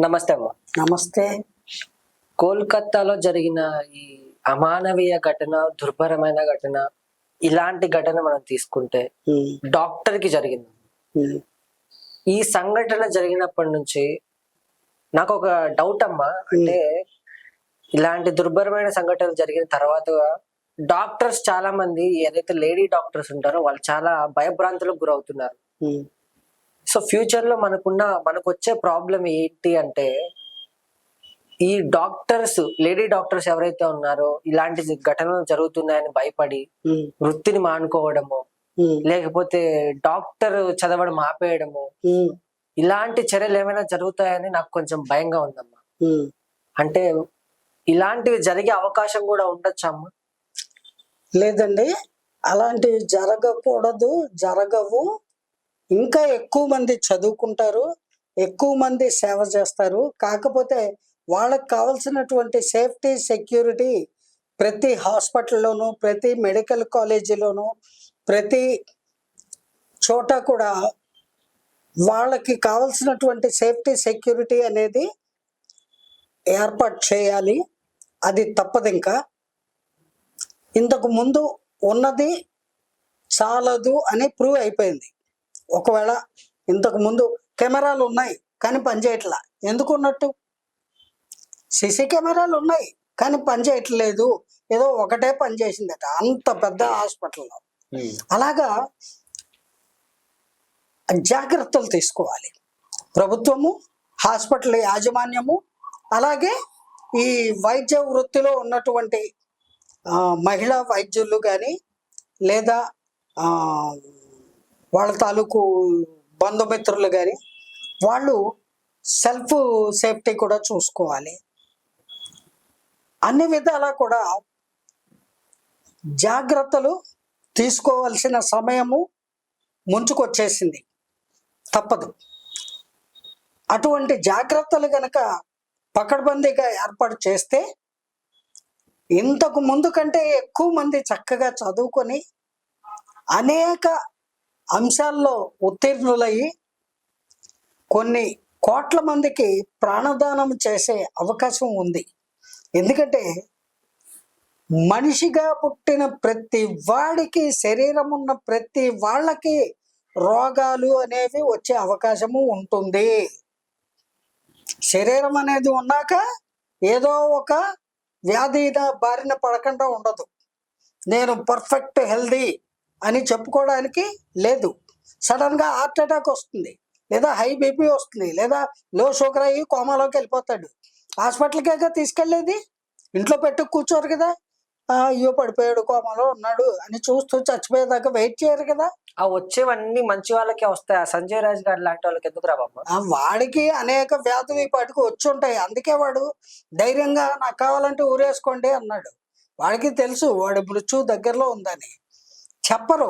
నమస్తే అమ్మ. నమస్తే. కోల్కతాలో జరిగిన ఈ అమానవీయ ఘటన, దుర్భరమైన ఘటన, ఇలాంటి ఘటన మనం తీసుకుంటే డాక్టర్ కి జరిగింది. ఈ సంఘటన జరిగినప్పటి నుంచి నాకు ఒక డౌట్ అమ్మా. అంటే ఇలాంటి దుర్భరమైన సంఘటనలు జరిగిన తర్వాత డాక్టర్స్ చాలా మంది, ఏదైతే లేడీ డాక్టర్స్ ఉంటారో వాళ్ళు చాలా భయభ్రాంతులకు గురవుతున్నారు. సో ఫ్యూచర్ లో మనకు వచ్చే ప్రాబ్లం ఏంటి అంటే, ఈ డాక్టర్స్, లేడీ డాక్టర్స్ ఎవరైతే ఉన్నారో ఇలాంటి ఘటనలు జరుగుతున్నాయని భయపడి వృత్తిని మానుకోవడము, లేకపోతే డాక్టర్ చదవడం ఆపేయడము, ఇలాంటి చర్యలు ఏమైనా జరుగుతాయని నాకు కొంచెం భయంగా ఉందమ్మా. అంటే ఇలాంటివి జరిగే అవకాశం కూడా ఉండొచ్చమ్మా? లేదండి, అలాంటివి జరగకూడదు, జరగవు. ఇంకా ఎక్కువ మంది చదువుకుంటారు, ఎక్కువ మంది సేవ చేస్తారు. కాకపోతే వాళ్ళకి కావాల్సినటువంటి సేఫ్టీ, సెక్యూరిటీ ప్రతి హాస్పిటల్లోనూ, ప్రతి మెడికల్ కాలేజీలోనూ, ప్రతి చోట కూడా వాళ్ళకి కావాల్సినటువంటి సేఫ్టీ, సెక్యూరిటీ అనేది ఏర్పాటు చేయాలి. అది తప్పదు. ఇంకా ఇంతకు ముందు ఉన్నది చాలదు అని ప్రూవ్ అయిపోయింది. ఒకవేళ ఇంతకు ముందు కెమెరాలు ఉన్నాయి కానీ పనిచేయట్లా, ఎందుకు ఉన్నట్టు? సీసీ కెమెరాలు ఉన్నాయి కానీ పనిచేయట్లేదు, ఏదో ఒకటే పనిచేసిందట అంత పెద్ద హాస్పిటల్లో. అలాగా జాగ్రత్తలు తీసుకోవాలి ప్రభుత్వము, హాస్పిటల్ యాజమాన్యము, అలాగే ఈ వైద్య వృత్తిలో ఉన్నటువంటి మహిళా వైద్యులు కానీ, లేదా వాళ్ళ తాలూకు బంధుమిత్రులు కానీ, వాళ్ళు సెల్ఫ్ సేఫ్టీ కూడా చూసుకోవాలి. అన్ని విధాలా కూడా జాగ్రత్తలు తీసుకోవాల్సిన సమయము ముంచుకొచ్చేసింది, తప్పదు. అటువంటి జాగ్రత్తలు కనుక పకడ్బందీగా ఏర్పాటు చేస్తే ఇంతకు ముందు కంటే ఎక్కువ మంది చక్కగా చదువుకొని అనేక అంశాల్లో ఉత్తీర్ణులయ్యి కొన్ని కోట్ల మందికి ప్రాణదానం చేసే అవకాశం ఉంది. ఎందుకంటే మనిషిగా పుట్టిన ప్రతి వాడికి, శరీరం ఉన్న ప్రతి వాళ్ళకి రోగాలు అనేవి వచ్చే అవకాశము ఉంటుంది. శరీరం అనేది ఉన్నాక ఏదో ఒక వ్యాధి బారిన పడకుండా ఉండదు. నేను పర్ఫెక్ట్ హెల్దీ అని చెప్పుకోవడానికి లేదు. సడన్గా హార్ట్ అటాక్ వస్తుంది, లేదా హై బీపీ వస్తుంది, లేదా లో షుగర్ అయ్యి కోమాలోకి వెళ్ళిపోతాడు. హాస్పిటల్కేగా తీసుకెళ్ళేది, ఇంట్లో పెట్టు కూర్చోరు కదా. అయ్యో పడిపోయాడు, కోమాలో ఉన్నాడు అని చూస్తూ చచ్చిపోయేదాకా వెయిట్ చేయరు కదా. ఆ వచ్చేవన్నీ మంచి వాళ్ళకే వస్తాయి. ఆ సంజయ్ రాజ్ గారు లాంటి వాళ్ళకి ఎందుకు రావమ్మా? వాడికి అనేక వ్యాధులు ఈ పాటికి వచ్చి ఉంటాయి. అందుకే వాడు ధైర్యంగా నాకు కావాలంటే ఊరేసుకోండి అన్నాడు. వాడికి తెలుసు వాడి మృత్యు దగ్గరలో ఉందని. చెప్పరు.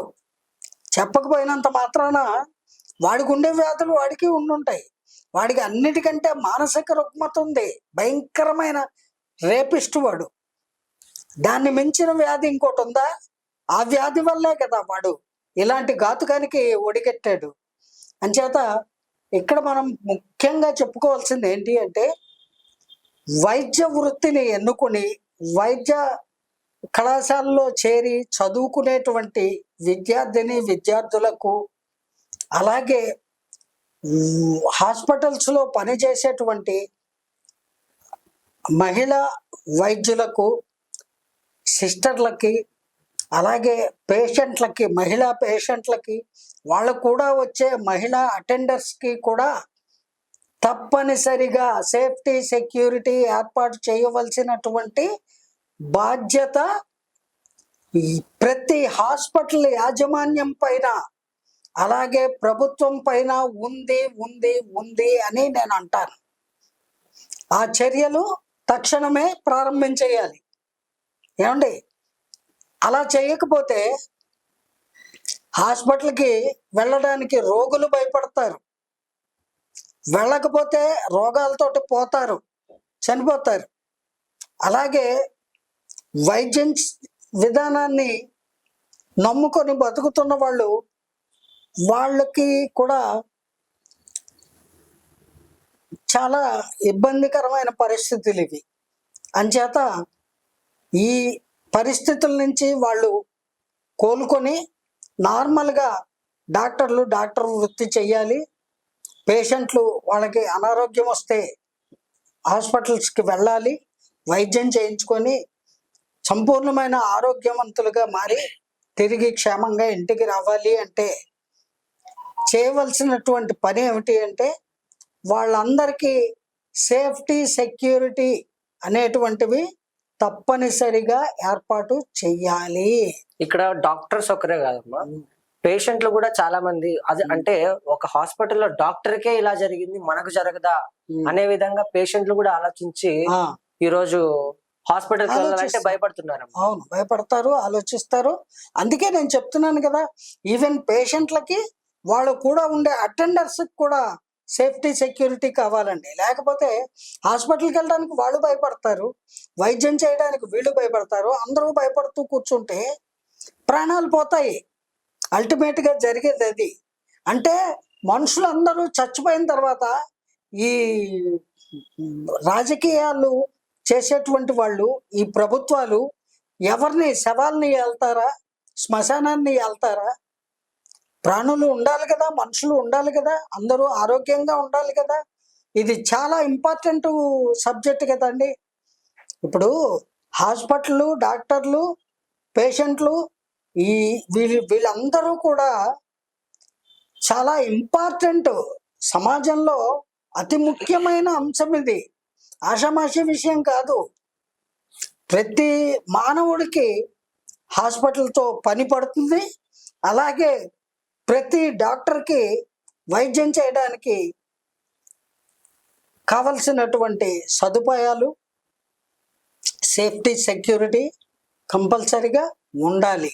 చెప్పకపోయినంత మాత్రాన వాడికి ఉండే వ్యాధులు వాడికి ఉండుంటాయి. వాడికి అన్నిటికంటే మానసిక రుగ్మత ఉంది, భయంకరమైన రేపిస్ట్ వాడు. దాన్ని మించిన వ్యాధి ఇంకోటి ఉందా? ఆ వ్యాధి వల్లే కదా వాడు ఇలాంటి ఘాతుకానికి ఒడిగట్టాడు. అంచేత ఇక్కడ మనం ముఖ్యంగా చెప్పుకోవాల్సింది ఏంటి అంటే, వైద్య వృత్తిని ఎన్నుకుని వైద్య కళాశాలలో చేరి చదువుకునేటువంటి విద్యార్థులకు, అలాగే హాస్పిటల్స్లో పనిచేసేటువంటి మహిళా వైద్యులకు, సిస్టర్లకి, అలాగే పేషెంట్లకి, మహిళా పేషెంట్లకి, వాళ్ళకు కూడా వచ్చే మహిళా అటెండర్స్కి కూడా తప్పనిసరిగా సేఫ్టీ, సెక్యూరిటీ ఏర్పాటు చేయవలసినటువంటి బాధ్యత ప్రతి హాస్పిటల్ యాజమాన్యం పైన, అలాగే ప్రభుత్వం పైన ఉంది ఉంది ఉంది అని నేను అంటాను. ఆ చర్యలు తక్షణమే ప్రారంభించేయాలి. ఏమండి? అలా చేయకపోతే హాస్పిటల్కి వెళ్ళడానికి రోగులు భయపడతారు, వెళ్ళకపోతే రోగాలతోటి పోతారు, చనిపోతారు. అలాగే వైద్యం విధానాన్ని నమ్ముకొని బతుకుతున్న వాళ్ళకి కూడా చాలా ఇబ్బందికరమైన పరిస్థితులు ఇవి. అంచేత ఈ పరిస్థితుల నుంచి వాళ్ళు కోలుకొని నార్మల్గా డాక్టర్ వృత్తి చెయ్యాలి. పేషెంట్లు వాళ్ళకి అనారోగ్యం వస్తే హాస్పిటల్స్కి వెళ్ళాలి, వైద్యం చేయించుకొని సంపూర్ణమైన ఆరోగ్యవంతులుగా మారి తిరిగి క్షేమంగా ఇంటికి రావాలి అంటే చేయవలసినటువంటి పని ఏమిటి అంటే వాళ్ళందరికీ సేఫ్టీ సెక్యూరిటీ అనేటువంటివి తప్పనిసరిగా ఏర్పాటు చెయ్యాలి. ఇక్కడ డాక్టర్స్ ఒకరే కాదమ్మా, పేషెంట్లు కూడా చాలా మంది అది అంటే ఒక హాస్పిటల్లో డాక్టర్కే ఇలా జరిగింది మనకు జరగదా అనే విధంగా పేషెంట్లు కూడా ఆలోచించి ఈ రోజు హాస్పిటల్కి వెళ్ళాలంటే భయపడుతున్నారు. అవును, భయపడతారు, ఆలోచిస్తారు. అందుకే నేను చెప్తున్నాను కదా, ఈవెన్ పేషెంట్లకి వాళ్ళు కూడా ఉండే అటెండర్స్ కూడా సేఫ్టీ సెక్యూరిటీ కావాలండి. లేకపోతే హాస్పిటల్కి వెళ్ళడానికి వాళ్ళు భయపడతారు, వైద్యం చేయడానికి వీళ్ళు భయపడతారు. అందరూ భయపడుతూ కూర్చుంటే ప్రాణాలు పోతాయి. అల్టిమేట్గా జరిగేది అది. అంటే మనుషులందరూ చచ్చిపోయిన తర్వాత ఈ రాజకీయాలు చేసేటువంటి వాళ్ళు, ఈ ప్రభుత్వాలు ఎవరిని శవాల్ని వెళ్తారా, శ్మశానాన్ని వెళ్తారా? ప్రాణులు ఉండాలి కదా, మనుషులు ఉండాలి కదా, అందరూ ఆరోగ్యంగా ఉండాలి కదా. ఇది చాలా ఇంపార్టెంట్ సబ్జెక్ట్ కదండి. ఇప్పుడు హాస్పిటల్, డాక్టర్లు, పేషెంట్లు వీళ్ళందరూ కూడా చాలా ఇంపార్టెంట్. సమాజంలో అతి ముఖ్యమైన అంశం ఇది. ఆషామాషి విషయం కాదు. ప్రతి మానవుడికి హాస్పిటల్తో పని పడుతుంది. అలాగే ప్రతి డాక్టర్కి వైద్యం చేయడానికి కావలసినటువంటి సదుపాయాలు, సేఫ్టీ సెక్యూరిటీ కంపల్సరిగా ఉండాలి.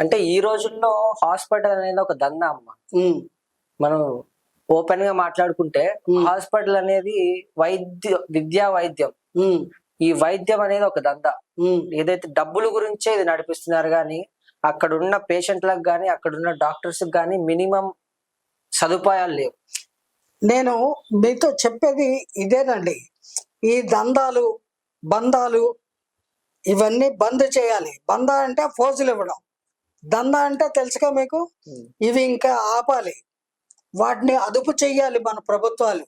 అంటే ఈ రోజుల్లో హాస్పిటల్ అనేది ఒక దందా అమ్మ. మనం ఓపెన్ గా మాట్లాడుకుంటే హాస్పిటల్ అనేది విద్యా వైద్యం. ఈ వైద్యం అనేది ఒక దందా. ఏదైతే డబ్బుల గురించే ఇది నడిపిస్తున్నారు కానీ అక్కడున్న పేషెంట్లకు కానీ అక్కడున్న డాక్టర్స్ కానీ మినిమం సదుపాయాలు లేవు. నేను మీతో చెప్పేది ఇదేనండి. ఈ దందాలు, బంధాలు ఇవన్నీ బంద్ చేయాలి. బందా అంటే ఫోజులు ఇవ్వడం, దందా అంటే తెలుసుగా మీకు. ఇవి ఇంకా ఆపాలి, వాటిని అదుపు చెయ్యాలి మన ప్రభుత్వాలు.